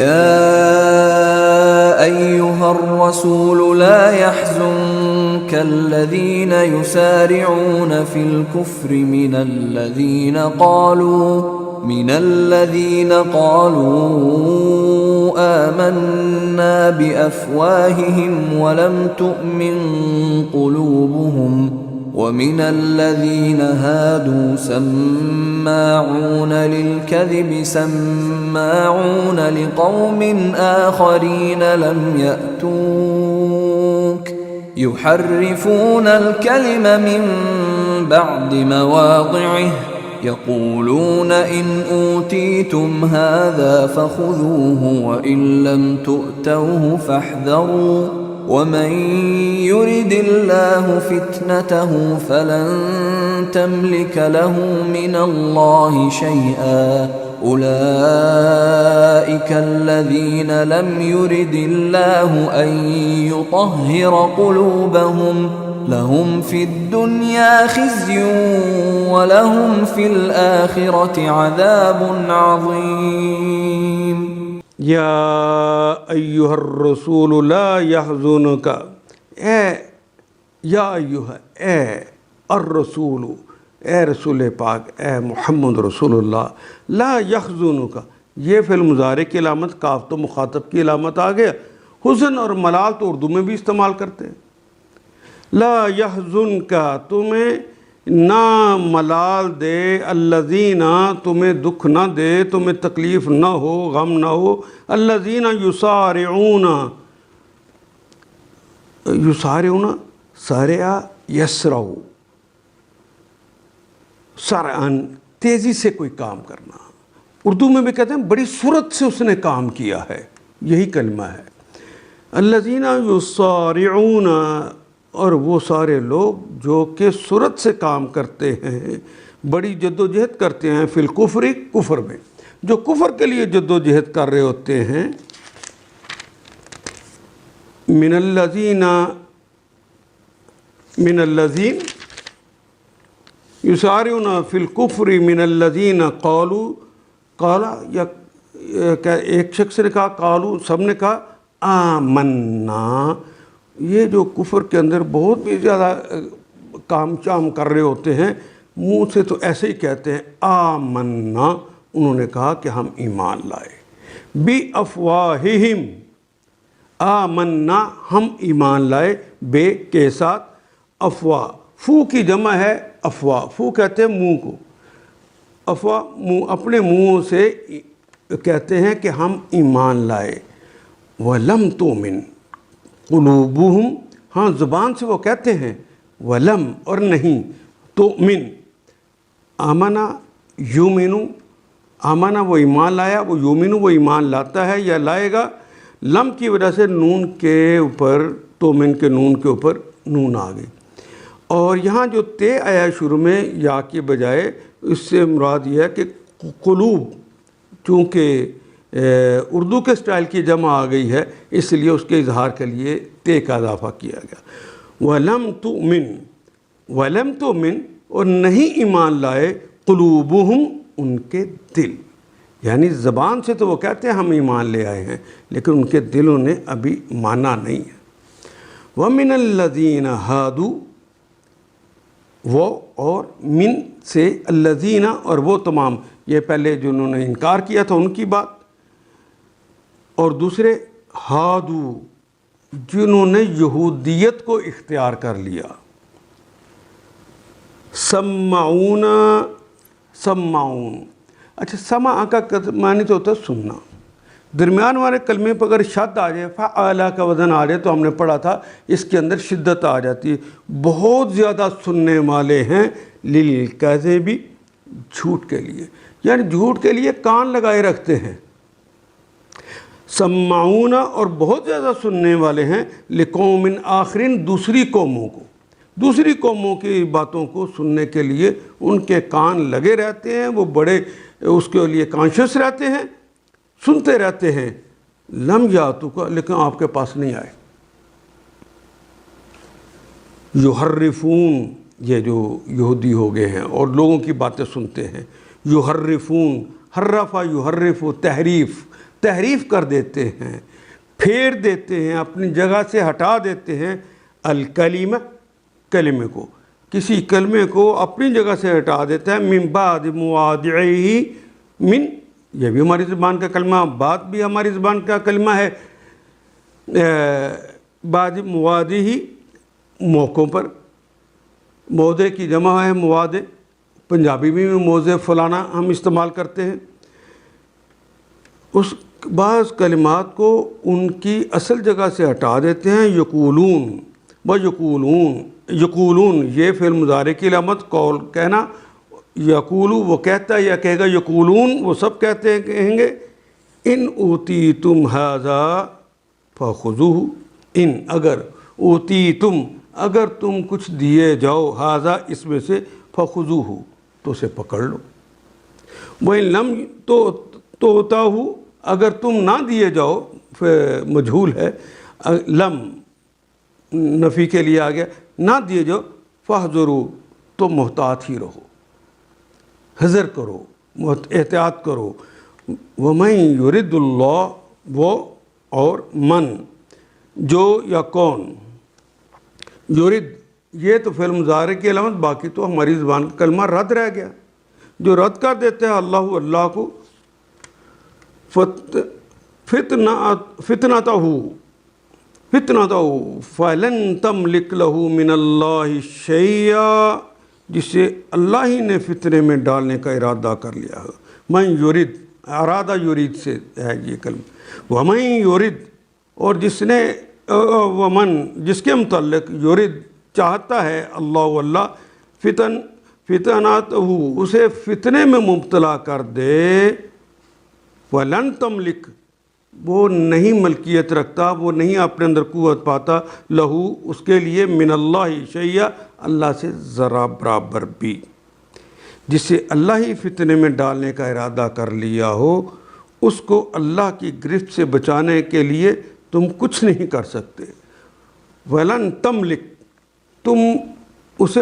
يا أيها الرسول لا يحزنك الذين يسارعون في الكفر من الذين قالوا آمنا بأفواههم ولم تؤمن قلوبهم ومن الذين هادوا سماعون للكذب سماعون لقوم آخرين لم يأتوك يحرفون الكلم من بعد مواضعه يقولون إن أوتيتم هذا فخذوه وإن لم تؤتوه فاحذروا ومن يرد الله فتنته فلن تملك له من الله شيئا أولئك الذين لم يرد الله أن يطهر قلوبهم لهم في الدنيا خزي ولهم في الآخرة عذاب عظيم یا ایہا الرسول لا یحزنک اے الرسول اے رسول پاک اے محمد رسول اللہ لا یحزنک یہ فعل مضارع کی علامت کاف تو مخاطب کی علامت آ گیا. حزن اور ملال تو اردو میں بھی استعمال کرتے ہیں. لا یحزنک تمہیں نہ ملال دے الذین تمہیں دکھ نہ دے تمہیں تکلیف نہ ہو غم نہ ہو الذین یسارعون سارع یسرع سرعن تیزی سے کوئی کام کرنا. اردو میں بھی کہتے ہیں بڑی سرعت سے اس نے کام کیا ہے, یہی کلمہ ہے. الذین یسارعون اور وہ سارے لوگ جو کہ سرعت سے کام کرتے ہیں, بڑی جد و جہد کرتے ہیں فی الکفر کفر میں, جو کفر کے لیے جد و جہد کر رہے ہوتے ہیں. من الذین یسارعون فی الکفر من الذین قالوا قالا, یا ایک شخص نے کہا قالوا, سب نے کہا آمنا. یہ جو کفر کے اندر بہت بھی زیادہ کام چام کر رہے ہوتے ہیں, منہ سے تو ایسے ہی کہتے ہیں آمنا, انہوں نے کہا کہ ہم ایمان لائے. بی افواہہم آمنا ہم ایمان لائے, بے کے ساتھ افواہ, فو کی جمع ہے افواہ, فو کہتے ہیں منہ کو, افواہ منہ, اپنے منہ سے کہتے ہیں کہ ہم ایمان لائے. وَلَمْ تُؤْمِنْ قلوبہم, ہاں زبان سے وہ کہتے ہیں ولم اور نہیں, تؤمن آمنا یومنو, آمنا وہ ایمان لایا, وہ یومنو وہ ایمان لاتا ہے یا لائے گا. لم کی وجہ سے نون کے اوپر, تؤمن کے نون کے اوپر نون آ گئی. اور یہاں جو تے آیا شروع میں یا کے بجائے, اس سے مراد یہ ہے کہ قلوب چونکہ اردو کے سٹائل کی جمع آ گئی ہے, اس لیے اس کے اظہار کے لیے تے کا اضافہ کیا گیا. وَلَمْ تُؤْمِن اور نہیں ایمان لائے, قلوبہم ان کے دل, یعنی زبان سے تو وہ کہتے ہیں ہم ایمان لے آئے ہیں, لیکن ان کے دلوں نے ابھی مانا نہیں ہے. وَمِنَ الَّذِينَ هَادُوا, وہ اور من سے الذین اور وہ تمام, یہ پہلے جنہوں نے انکار کیا تھا ان کی بات, اور دوسرے ہادو جنہوں نے یہودیت کو اختیار کر لیا. سمعون, اچھا سمع کا معنی تو ہوتا ہے سننا. درمیان والے کلمے پر اگر شد آ جائے, فعلا کا وزن آ جائے, تو ہم نے پڑھا تھا اس کے اندر شدت آ جاتی ہے. بہت زیادہ سننے والے ہیں, للکذب جھوٹ کے لیے, یعنی جھوٹ کے لیے کان لگائے رکھتے ہیں. سمعون اور بہت زیادہ سننے والے ہیں, لقوم آخرین دوسری قوموں کو, دوسری قوموں کی باتوں کو سننے کے لیے ان کے کان لگے رہتے ہیں, وہ بڑے اس کے لیے کانشیس رہتے ہیں, سنتے رہتے ہیں. لم یاتوک لیکن آپ کے پاس نہیں آئے. یحرفون, یہ جو یہودی ہو گئے ہیں اور لوگوں کی باتیں سنتے ہیں, یحرفون, حرفا یحرف تحریف, تحریف کر دیتے ہیں، پھیر دیتے ہیں، اپنی جگہ سے ہٹا دیتے ہیں الکلمہ، کلمے کو، کسی کلمے کو اپنی جگہ سے ہٹا دیتا ہے، من بعد مواضعہ، من، یہ بھی ہماری زبان کا کلمہ، بعد بھی ہماری زبان کا کلمہ ہے، بعد مواضعہ، موقعوں پر، موضع کی جمع ہے مواضع، پنجابی میں موضع فلانا ہم استعمال کرتے ہیں۔ اس بعض کلمات کو ان کی اصل جگہ سے ہٹا دیتے ہیں، یقولون و یقولون، یقولون یہ فعل مضارع کی علامت، قول کہنا، یقولو وہ کہتا ہے یا کہے گا، یقولون وہ سب کہتے ہیں، کہیں گے ان اوتیتم ھذا فخذوہ، ان اگر، اوتیتم اگر تم کچھ دیے جاؤ، ھذا اس میں سے، فخذوہ تو اسے پکڑ لو، وَإِن لَمْ تُؤْتَوْهُ اگر تم نہ دیے جاؤ، مجہول ہے، لم نفی کے لیے آ گیا، نہ دیے جاؤ، فاحذروا تو محتاط ہی رہو، حذر کرو، احتیاط کرو، وَمَن يُرِدُ اللَّهُ وہ اور من جو یا کون، یرد یہ تو فعل مضارع کی علامت، باقی تو ہماری زبان کا کلمہ رد رہ گیا، جو رد کر دیتے ہیں اللہ کو، فتنتہ فلن تملک لہ من اللہ شیئا، جسے اللہ ہی نے فتنے میں ڈالنے کا ارادہ کر لیا ہے، من یرید، ارادہ یرید سے ہے یہ کلمہ، ومن یرید اور جس نے، ومن جس کے متعلق، یرید چاہتا ہے اللہ فتناتہ اسے فتنے میں مبتلا کر دے، وَلَن تملک وہ نہیں ملکیت رکھتا، وہ نہیں اپنے اندر قوت پاتا، لہو اس کے لیے، من اللہ شیئا اللہ سے ذرا برابر بھی، جسے اللہ ہی فتنے میں ڈالنے کا ارادہ کر لیا ہو، اس کو اللہ کی گرفت سے بچانے کے لیے تم کچھ نہیں کر سکتے، وَلَن تملک تم اسے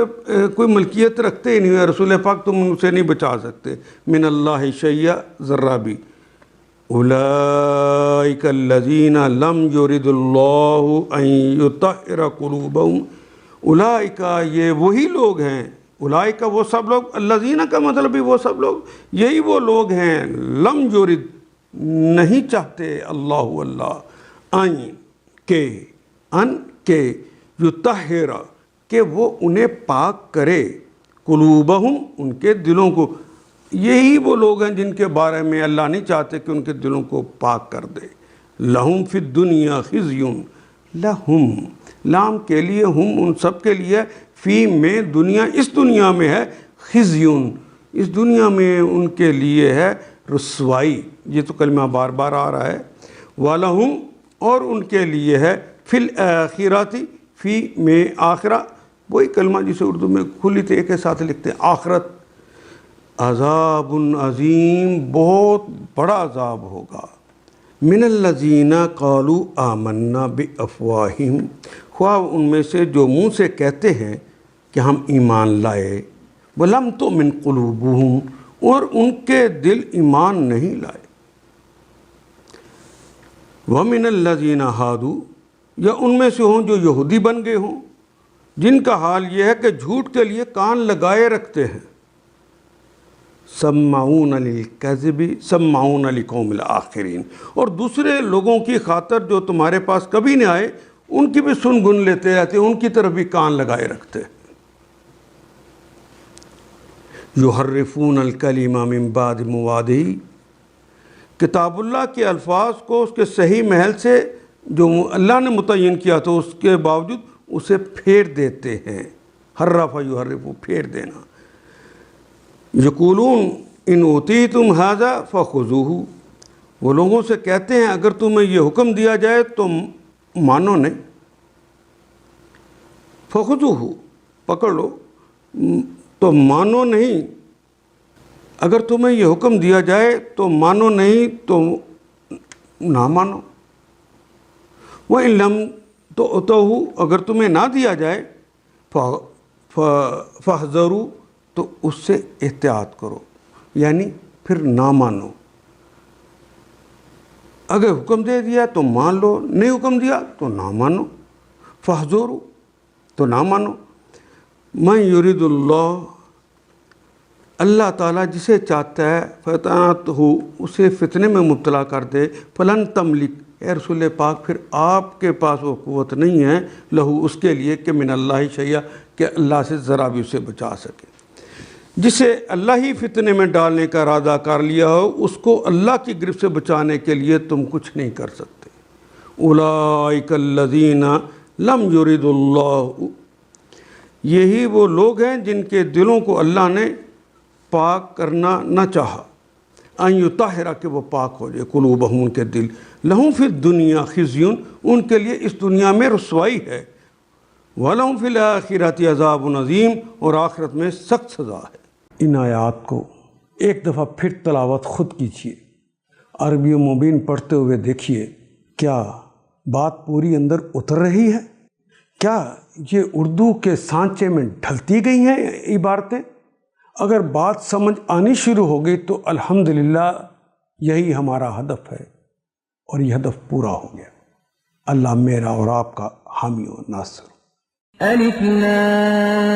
کوئی ملکیت رکھتے ہی نہیں ہے، رسول پاک تم اسے نہیں بچا سکتے، من اللہ شیئا ذرہ بھی، اولئک الذین لم یرد اللہ ان یطہر قلوبہم، اولئک یہ وہی لوگ ہیں، اولئک وہ سب لوگ، الذین کا مطلب بھی وہ سب لوگ، یہی وہ لوگ ہیں، لم یرد نہیں چاہتے اللہ ان کے یطہر کہ وہ انہیں پاک کرے، قلوبہم ان کے دلوں کو، یہی وہ لوگ ہیں جن کے بارے میں اللہ نہیں چاہتے کہ ان کے دلوں کو پاک کر دے، لہم فی الدنیا خزی، لہم لام کے لیے، ہم ان سب کے لیے، فی میں دنیا، اس دنیا میں ہے، خزی اس دنیا میں ان کے لیے ہے رسوائی، یہ تو کلمہ بار بار آ رہا ہے، وَلَهُمْ اور ان کے لیے ہے، فی الآخرۃ فی میں آخرہ، وہی کلمہ جسے اردو میں کھلی طے کے ساتھ لکھتے ہیں آخرت، عذاب عظیم بہت بڑا عذاب ہوگا، من الذین قالوا آمنا بافواہہم خواہ ان میں سے جو منہ سے کہتے ہیں کہ ہم ایمان لائے، ولم تؤمن قلوبہم اور ان کے دل ایمان نہیں لائے، ومن الذین ہادوا یا ان میں سے ہوں جو یہودی بن گئے ہوں، جن کا حال یہ ہے کہ جھوٹ کے لیے کان لگائے رکھتے ہیں، سماعون للکذب سماعون لقوم الآخرین اور دوسرے لوگوں کی خاطر جو تمہارے پاس کبھی نہ آئے ان کی بھی سن گن لیتے رہتے، ان کی طرف بھی کان لگائے رکھتے، یحرفون الکلم من بعد مواضعہ کتاب اللہ کے الفاظ کو اس کے صحیح محل سے جو اللہ نے متعین کیا تھا اس کے باوجود اسے پھیر دیتے ہیں، حرف یحرف پھیر دینا، یقولون ان اوتیتم ھذا فخذوہ وہ لوگوں سے کہتے ہیں اگر تمہیں یہ حکم دیا جائے تو مانو نہیں، فخذوہ پکڑ لو، تو مانو نہیں، اگر تمہیں یہ حکم دیا جائے تو مانو نہیں تو نہ مانو، وَإِن لَمْ تُؤْتَوْهُ اگر تمہیں نہ دیا جائے، فَاحْذَرُوا تو اس سے احتیاط کرو، یعنی پھر نہ مانو، اگر حکم دے دیا تو مان لو، نہیں حکم دیا تو نہ مانو، فاحذروا تو نہ مانو۔ من یرید اللہ، اللہ تعالیٰ جسے چاہتا ہے فتنتہ اسے فتنے میں مبتلا کر دے، فلن تملک، اے رسول پاک پھر آپ کے پاس وہ قوت نہیں ہے، لہو اس کے لیے کہ من اللہ شیئا، کہ اللہ سے ذرا بھی اسے بچا سکے۔ جسے اللہ ہی فتنے میں ڈالنے کا ارادہ کر لیا ہو، اس کو اللہ کی گرفت سے بچانے کے لیے تم کچھ نہیں کر سکتے۔ اولئک الذین لم یرد اللہ، یہی وہ لوگ ہیں جن کے دلوں کو اللہ نے پاک کرنا نہ چاہا، ان یطہر، کہ وہ پاک ہو جائے، قلوبہم، ان کے دل، لہم فی الدنیا خزی، ان کے لیے اس دنیا میں رسوائی ہے، وَلَهُمْ فِي الْآخِرَةِ عَذَابٌ عَظِيمٌ، اور آخرت میں سخت سزا ہے۔ ان آیات کو ایک دفعہ پھر تلاوت خود کیجیے، عربی و مبین پڑھتے ہوئے دیکھیے، کیا بات پوری اندر اتر رہی ہے؟ کیا یہ اردو کے سانچے میں ڈھلتی گئی ہیں عبارتیں؟ اگر بات سمجھ آنی شروع ہو گئی تو الحمدللہ یہی ہمارا ہدف ہے، اور یہ ہدف پورا ہو گیا۔ اللہ میرا اور آپ کا حامی و ناصر۔ الف لام